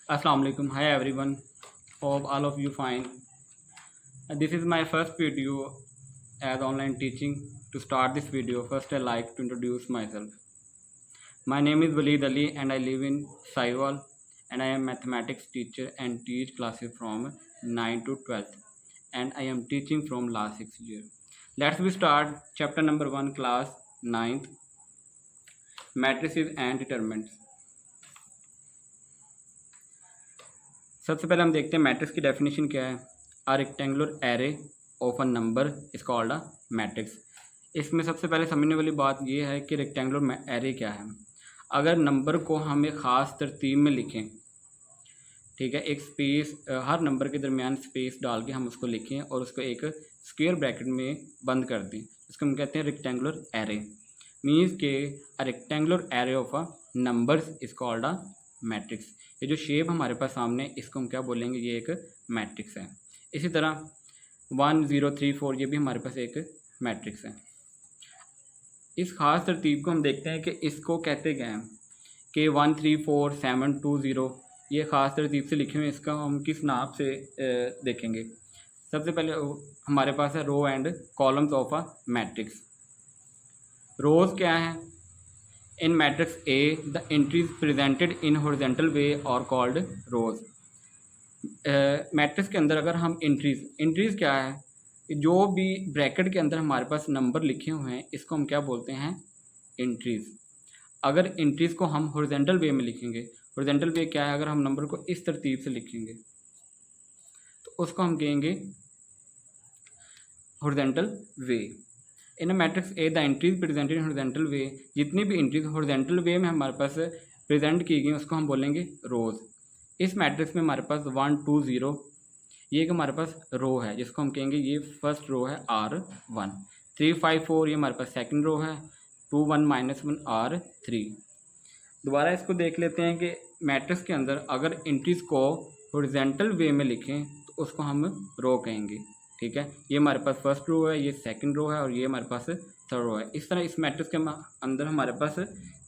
Assalamu alaikum. Hi everyone. Hope all of you fine. This is my first video as online teaching. To start this video, first I like to introduce myself. My name is Walid Ali and I live in Saiwal and I am mathematics teacher and teach classes from 9 to 12th and I am teaching from last 6 years. Let's we start chapter number 1 class 9th matrices and determinants. सबसे पहले हम देखते हैं matrix की definition क्या है। A rectangular array of a number is called a matrix. इसमें सबसे पहले समझने वाली बात ये है कि रेक्टेंगुलर एरे क्या है। अगर नंबर को हम एक ख़ास तरतीब में लिखें, ठीक है, एक स्पेस हर नंबर के दरमियान स्पेस डाल के हम उसको लिखें और उसको एक स्क्वायर ब्रैकेट में बंद कर दें, इसको हम कहते हैं रेक्टेंगुलर एरे। मीन्स के a rectangular array of a numbers is called a matrix. ये जो शेप हमारे पास सामने, इसको हम क्या बोलेंगे, ये एक मैट्रिक्स है। इसी तरह 1 0 3 4 ये भी हमारे पास एक मैट्रिक्स है। इस ख़ास तरतीब को हम देखते हैं कि इसको कहते क्या हैं कि 1 3 4 7 2 0 ये ख़ास तरतीब से लिखे हुए। इसका हम किस नाप से देखेंगे। सबसे पहले हमारे पास है row and columns of a matrix. Rows क्या है? In matrix A, the entries presented in horizontal way are called rows. Matrix के अंदर अगर हम इंट्रीज़ क्या है? जो भी ब्रैकेट के अंदर हमारे पास नंबर लिखे हुए हैं, इसको हम क्या बोलते हैं? इंट्रीज़। अगर इंट्रीज़ को हम हॉरिजॉन्टल वे में लिखेंगे, हॉरिजॉन्टल वे क्या है? अगर हम नंबर को इस तरतीब से लिखेंगे तो उसको हम कहेंगे horizontal way. In matrix A the entries presented in horizontal way, जितनी भी एंट्रीज हॉरिजॉन्टल वे में हमारे पास प्रेजेंट की गई उसको हम बोलेंगे रोज़। इस मैट्रिक्स में हमारे पास 1 2 0 ये एक हमारे पास रो है, जिसको हम कहेंगे ये फर्स्ट रो है R1। 3 5 4 ये हमारे पास सेकंड रो है। 2 1 -1 R3। दोबारा इसको देख लेते हैं कि मैट्रिक्स के अंदर अगर एंट्रीज को हॉरिजॉन्टल वे में लिखें तो उसको हम रो कहेंगे। ठीक है, ये हमारे पास फर्स्ट रो है, ये सेकंड रो है और ये हमारे पास थर्ड रो है। इस तरह इस मैट्रिक्स के अंदर हमारे पास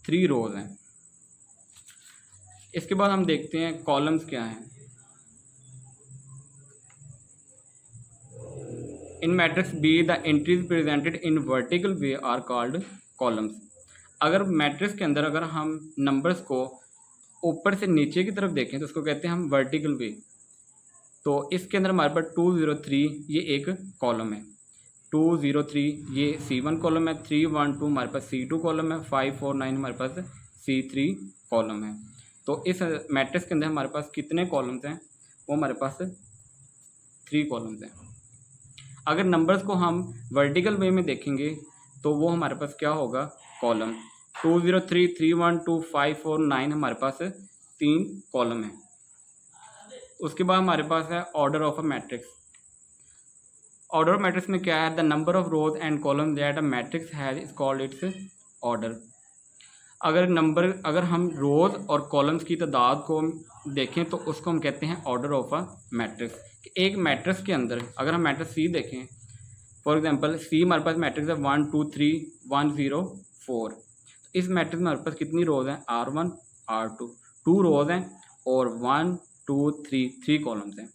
3 रोज हैं। इसके बाद हम देखते हैं कॉलम्स क्या हैं। In matrix B the entries presented in vertical way are called columns. अगर मैट्रिक्स के अंदर अगर हम नंबर्स को ऊपर से नीचे की तरफ देखें तो उसको कहते हैं हम वर्टिकल वे। तो इसके अंदर हमारे पास 2 0 3 ये एक कॉलम है। 2 0 3 ये C1 कॉलम है। 3 1 2 हमारे पास C2 कॉलम है। 5 4 9 हमारे पास C3 कॉलम है। तो इस मैट्रिक्स के अंदर हमारे पास कितने कॉलम्स हैं? वो हमारे पास 3 कॉलम्स हैं। अगर नंबर्स को हम वर्टिकल वे में देखेंगे तो वो हमारे पास क्या होगा? कॉलम। 2 0 3 3 1 2 5 4 9 हमारे पास 3 कॉलम है। उसके बाद हमारे पास है order of a matrix. Order of matrix में क्या है? The number of rose and column that a matrix has is called its order. अगर हम रोज और कॉलम्स की तादाद को देखें तो उसको हम कहते हैं ऑर्डर ऑफ अ मैट्रिक्स। एक मैट्रिक्स के अंदर अगर हम मैट्रिक्स सी देखें, फॉर एग्जांपल सी हमारे पास मैट्रिक्स है 1 2 3 1 0 4। इस मैट्रिक्स में हमारे पास कितनी रोज हैं? R1 R2 2 रोज हैं और 1 2 3 कॉलम्स हैं।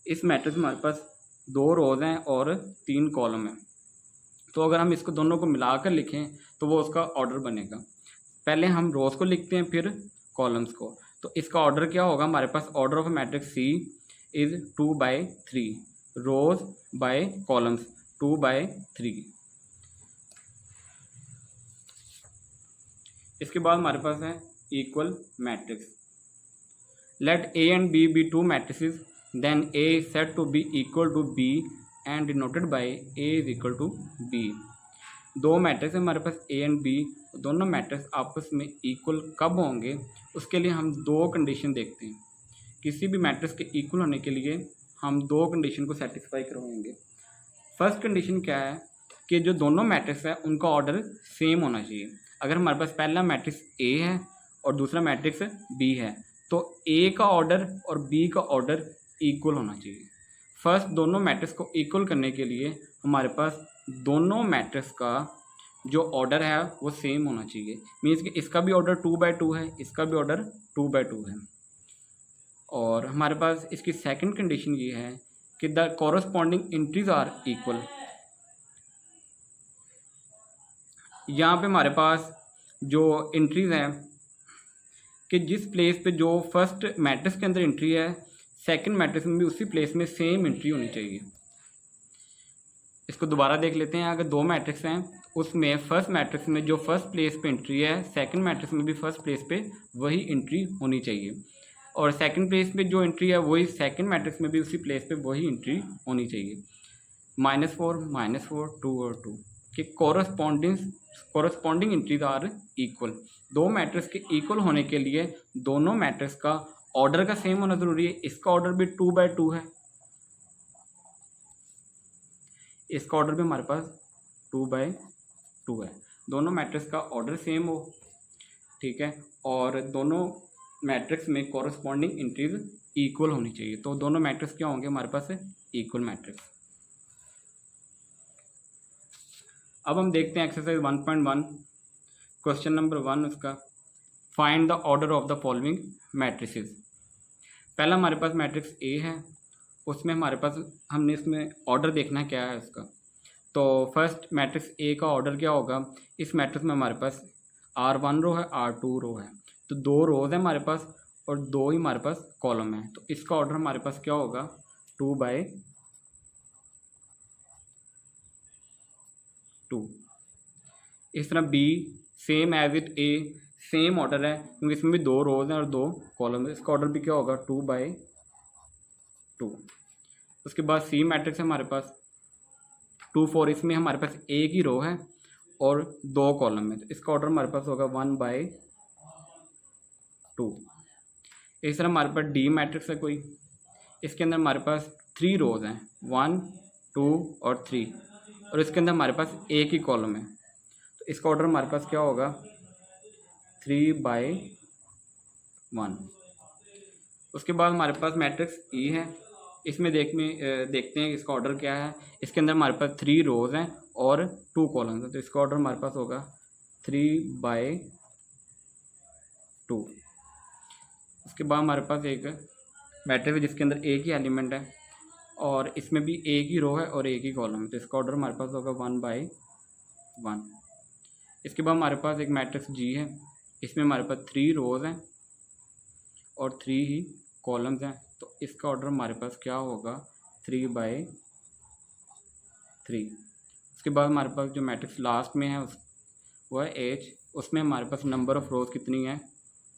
इस मैट्रिक्स में हमारे पास 2 रोज हैं और 3 कॉलम हैं। तो अगर हम इसको दोनों को मिलाकर लिखें तो वो उसका ऑर्डर बनेगा। पहले हम रोज को लिखते हैं फिर कॉलम्स को। तो इसका ऑर्डर क्या होगा? हमारे पास order of matrix C is 2/3, rows by columns 2/3। इसके बाद हमारे पास है equal matrix. Let A and B be two matrices, then A is said to be equal to B and denoted by A is equal to B। दो matrix हमारे पास A and B, दोनों matrix आपस में equal कब होंगे? उसके लिए हम 2 कंडीशन देखते हैं। किसी भी मैट्रिक्स के इक्वल होने के लिए हम 2 कंडीशन को सेटिस्फाई करवाएंगे। फर्स्ट कंडीशन क्या है कि जो दोनों मैट्रिक्स है उनका ऑर्डर सेम होना चाहिए। अगर हमारे पास पहला मैट्रिक्स A है और दूसरा मैट्रिक्स B है तो A का ऑर्डर और B का ऑर्डर इक्वल होना चाहिए। फर्स्ट दोनों मैट्रिक्स को इक्वल करने के लिए हमारे पास दोनों मैट्रिक्स का जो ऑर्डर है वो सेम होना चाहिए। मीन्स कि इसका भी ऑर्डर 2/2 है, इसका भी ऑर्डर 2/2 है। और हमारे पास इसकी सेकंड कंडीशन ये है कि the corresponding entries are equal. यहाँ पे हमारे पास जो एंट्रीज हैं कि जिस प्लेस पे जो फर्स्ट मैट्रिक्स के अंदर एंट्री है सेकंड मैट्रिक्स में भी उसी प्लेस में सेम एंट्री होनी चाहिए। इसको दोबारा देख लेते हैं। अगर दो मैट्रिक्स हैं उसमें फर्स्ट मैट्रिक्स में जो फर्स्ट प्लेस पे एंट्री है सेकंड मैट्रिक्स में भी फर्स्ट प्लेस पे वही एंट्री होनी चाहिए, और सेकंड प्लेस पे जो एंट्री है वही सेकंड मैट्रिक्स में भी उसी प्लेस पे वही एंट्री होनी चाहिए। -4 2 और 2 कि कॉरस्पॉन्डिंग एंट्रीज आर इक्वल। दो मैट्रिक्स के इक्वल होने के लिए दोनों मैट्रिक्स का ऑर्डर का सेम होना ज़रूरी है। इसका ऑर्डर भी 2/2 है, इसका ऑर्डर भी हमारे पास 2/2 है। दोनों मैट्रिक्स का ऑर्डर सेम हो, ठीक है, और दोनों मैट्रिक्स में कॉरस्पॉन्डिंग एंट्रीज इक्वल होनी चाहिए। तो दोनों मैट्रिक्स क्या होंगे हमारे पास इक्वल मैट्रिक्स। अब हम देखते हैं एक्सरसाइज 1.1 क्वेश्चन नंबर 1 उसका, find the order of the following matrices. पहला हमारे पास मैट्रिक्स ए है, उसमें हमारे पास हमने इसमें ऑर्डर देखना क्या है उसका। तो फर्स्ट मैट्रिक्स ए का ऑर्डर क्या होगा, इस मैट्रिक्स में हमारे पास R1 रो है R2 रो है, तो 2 रोज है हमारे पास और 2 ही हमारे पास कॉलम है। तो इसका ऑर्डर हमारे पास क्या होगा 2/2। इस तरह B same as it A, same order है क्योंकि इसमें भी 2 रोज हैं और 2 कॉलम है। इसका ऑर्डर भी क्या होगा 2/2। उसके बाद सी मैट्रिक्स है हमारे पास 2 4, इसमें हमारे पास एक ही रो है और 2 कॉलम है, तो इसका ऑर्डर हमारे पास होगा 1/2। इस तरह हमारे पास डी मैट्रिक्स है कोई, इसके अंदर हमारे पास 3 रोज हैं 1 2 और 3, और इसके अंदर हमारे पास एक ही कॉलम है, तो इसका ऑर्डर हमारे पास क्या होगा 3/1। उसके बाद हमारे पास मैट्रिक्स ई है, इसमें देखते हैं इसका ऑर्डर क्या है। इसके अंदर हमारे पास 3 रोज हैं और 2 कॉलम्स हैं, तो इसका ऑर्डर हमारे पास होगा 3/2। उसके बाद हमारे पास एक मैट्रिक्स है जिसके अंदर एक ही एलिमेंट है और इसमें भी एक ही रो है और एक ही कॉलम है, तो इसका ऑर्डर हमारे पास होगा 1/1। इसके बाद हमारे पास एक मैट्रिक्स जी है, इसमें हमारे पास 3 रोज हैं और 3 ही कॉलम्स हैं, तो इसका ऑर्डर हमारे पास क्या होगा 3/3। उसके बाद हमारे पास जो मैट्रिक्स लास्ट में है वो है एच, उसमें हमारे पास नंबर ऑफ़ रोज कितनी है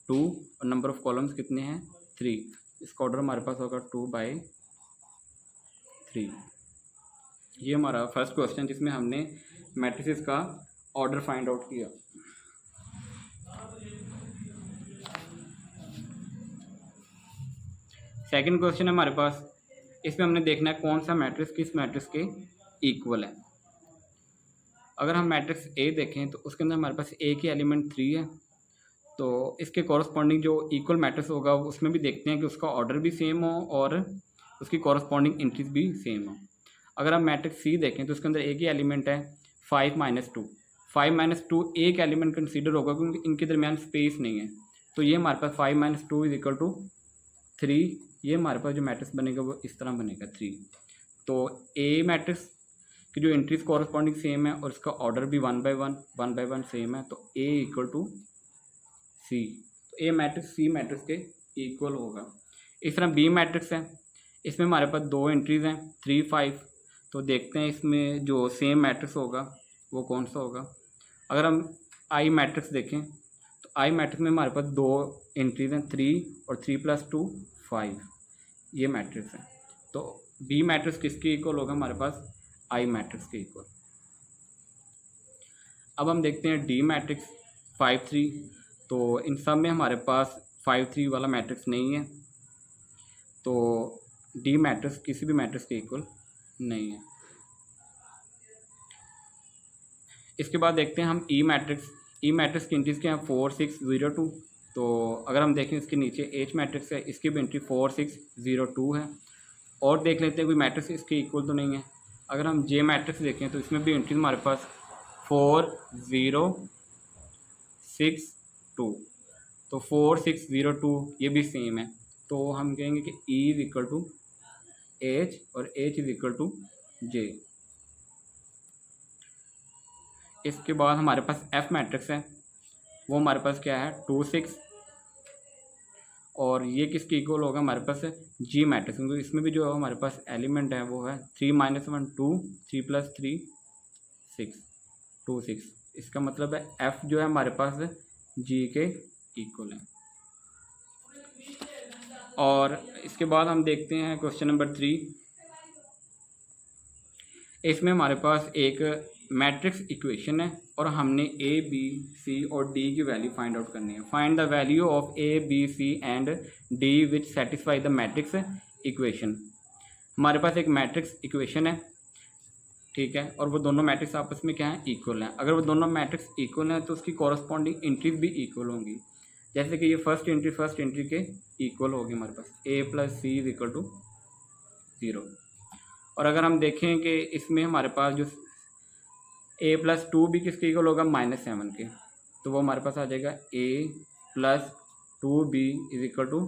2 और नंबर ऑफ़ कॉलम्स कितने हैं 3, इसका ऑर्डर हमारे पास होगा 2/3। ये हमारा फर्स्ट क्वेश्चन जिसमें हमने मैट्रिसेस का ऑर्डर फाइंड आउट किया। सेकंड क्वेश्चन है हमारे पास, इसमें हमने देखना है कौन सा मैट्रिक्स किस मैट्रिक्स के इक्वल है। अगर हम मैट्रिक्स ए देखें तो उसके अंदर हमारे पास एक ही एलिमेंट 3 है, तो इसके कॉरस्पॉन्डिंग जो इक्वल मैट्रिक्स होगा उसमें भी देखते हैं कि उसका ऑर्डर भी सेम हो और उसकी कॉरस्पॉन्डिंग एंट्रीज भी सेम हो। अगर हम मैट्रिक्स सी देखें तो उसके अंदर एक ही एलिमेंट है 5 - 2 एक एलिमेंट कंसीडर होगा क्योंकि इनके दरमियान स्पेस नहीं है, तो ये हमारे पास 5 - 2 = 3। ये हमारे पास जो मैट्रिक्स बनेगा वो इस तरह बनेगा 3। तो ए मैट्रिक्स की जो एंट्रीज कॉरस्पॉन्डिंग सेम है और इसका ऑर्डर भी 1/1 सेम है, तो ए = सी, तो ए मैट्रिक्स सी मैट्रिक्स के इक्वल होगा। इस तरह बी मैट्रिक्स है, इसमें हमारे पास 2 एंट्रीज हैं 3 5, तो देखते हैं इसमें जो सेम मैट्रिक्स होगा वो कौन सा होगा। अगर हम आई मैट्रिक्स देखें तो आई मैट्रिक्स में हमारे पास 2 एंट्रीज हैं 3 और 3 + 2 5, ये मैट्रिक्स है। तो बी मैट्रिक्स किसके इक्वल होगा हमारे पास आई मैट्रिक्स के इक्वल। अब हम देखते हैं डी मैट्रिक्स 5 3, तो इन सब में हमारे पास 5 3 वाला मैट्रिक्स नहीं है, तो डी मैट्रिक्स किसी भी मैट्रिक्स के इक्वल नहीं है। इसके बाद देखते हैं हम ई मैट्रिक्स की एंट्रीज क्या हैं 4 6 0 2, तो अगर हम देखें इसके नीचे एच मैट्रिक्स है, इसकी भी एंट्री 4 6 0 2 है। और देख लेते हैं कोई मैट्रिक्स इसके इक्वल तो नहीं है। अगर हम जे मैट्रिक्स देखें तो इसमें भी एंट्रीज हमारे पास 4 0 6 2, तो 4 6 0 2 ये भी सेम है, तो हम कहेंगे कि E is equal to H और H is equal to J। इसके बाद हमारे पास F मैट्रिक्स है, वो हमारे पास क्या है 2 6, और ये किसके इक्वल होगा हमारे पास G मैट्रिक्स, क्योंकि इसमें भी जो है हमारे पास एलिमेंट है वो है 3 - 1 2, 3 + 3 6, 2 6। इसका मतलब है F जो है हमारे पास G के इक्वल है। और इसके बाद हम देखते हैं क्वेश्चन नंबर 3। इसमें हमारे पास एक मैट्रिक्स इक्वेशन है और हमने A B C और D की वैल्यू फाइंड आउट करनी है। Find the value of A B C and D which satisfy the matrix equation. हमारे पास एक मैट्रिक्स इक्वेशन है, ठीक है, और वो दोनों मैट्रिक्स आपस में क्या है इक्वल हैं। अगर वो दोनों मैट्रिक्स इक्वल हैं तो उसकी कॉरस्पॉन्डिंग एंट्रीज भी इक्वल होंगी। जैसे कि ये फर्स्ट एंट्री के इक्वल होगी हमारे पास A + C is equal to 0। और अगर हम देखें कि इसमें हमारे पास जो A + 2B किसके इक्वल होगा -7 के, तो वो हमारे पास आ जाएगा A + 2B is equal to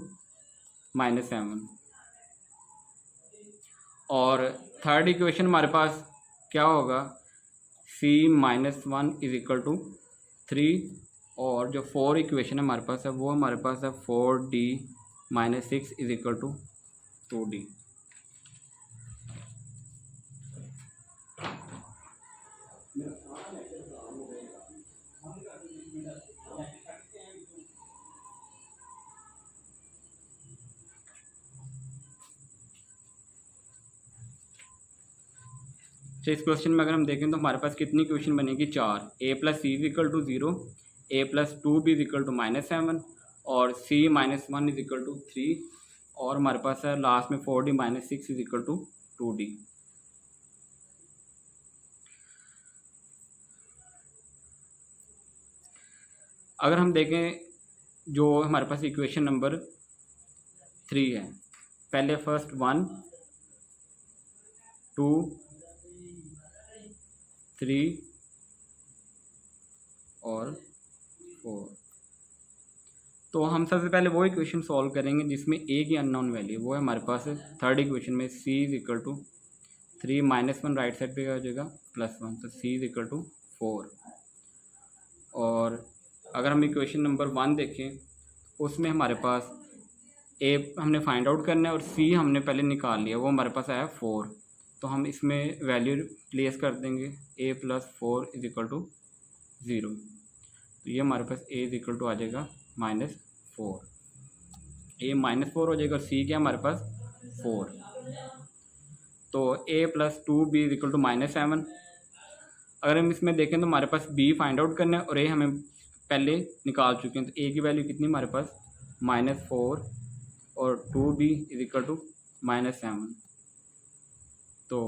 -7। और थर्ड इक्वेशन हमारे पास क्या होगा C - 1 इज इक्वल टू 3। और जो 4 इक्वेशन हमारे पास है वो हमारे पास है 4D - 6 is equal to 2D। तो इस क्वेश्चन में अगर हम देखें तो हमारे पास कितनी इक्वेशन बनेगी 4। A + C is equal to 0, A + 2B is equal to -7 और C - 1 इज इक्वल टू 3, और हमारे पास है लास्ट में 4D - 6 is equal to 2D। अगर हम देखें जो हमारे पास इक्वेशन नंबर 3 है, पहले फर्स्ट 1 2 3 और 4, तो हम सबसे पहले वो इक्वेशन सॉल्व करेंगे जिसमें A की अननोन वैल्यू, वो है हमारे पास थर्ड इक्वेशन में C is equal to 3 - 1 right side पे आ जाएगा +1, तो C इज इक्वल टू 4। और अगर हम इक्वेशन नंबर 1 देखें उसमें हमारे पास A हमने फाइंड आउट करना है और C हमने पहले निकाल लिया, वो हमारे पास आया 4, तो हम इसमें वैल्यू प्लेस कर देंगे A + 4 इज इक्वल टू 0, तो ये हमारे पास A इज इक्वल टू आ जाएगा -4। A -4 हो जाएगा और C क्या हमारे पास 4, तो A + 2B is equal to -7। अगर हम इसमें देखें तो हमारे पास B फाइंड आउट करना है और A हमें पहले निकाल चुके हैं, तो A की वैल्यू कितनी हमारे पास -4 और 2B इज इक्वल टू -7। तो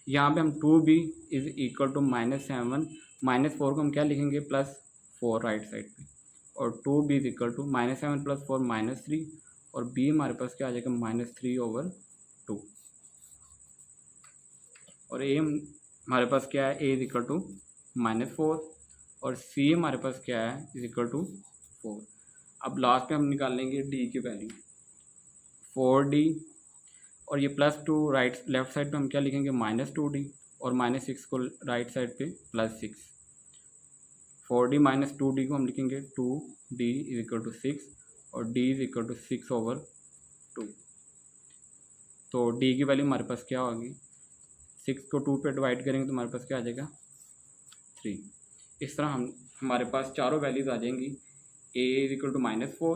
यहाँ पे हम 2B इज इक्वल टू -7, -4 को हम क्या लिखेंगे +4 राइट साइड पे, और 2B इज इक्वल टू -7 + 4 -3, और B हमारे पास क्या आ जाएगा -3/2, और A हमारे पास क्या है A इज इक्वल टू -4 और C हमारे पास क्या है इज इक्वल टू 4। अब लास्ट में हम निकाल लेंगे D की वैल्यू 4D, और ये +2 लेफ्ट साइड पे हम क्या लिखेंगे -2D, और -6 को राइट साइड पे +6। 4D - 2D को हम लिखेंगे 2D इज इक्वल टू 6 और D इज इक्वल टू 6/2। तो D की वैल्यू हमारे पास क्या होगी, 6 को 2 पे डिवाइड करेंगे तो हमारे पास क्या आ जाएगा 3। इस तरह हमारे पास चारों वैल्यूज़ आ जाएंगी। A is equal to -4,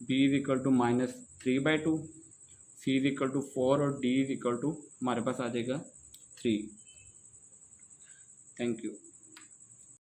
B is equal to -3/2, C is equal to 4 और D इज इक्वल टू हमारे पास आ जाएगा 3। Thank you.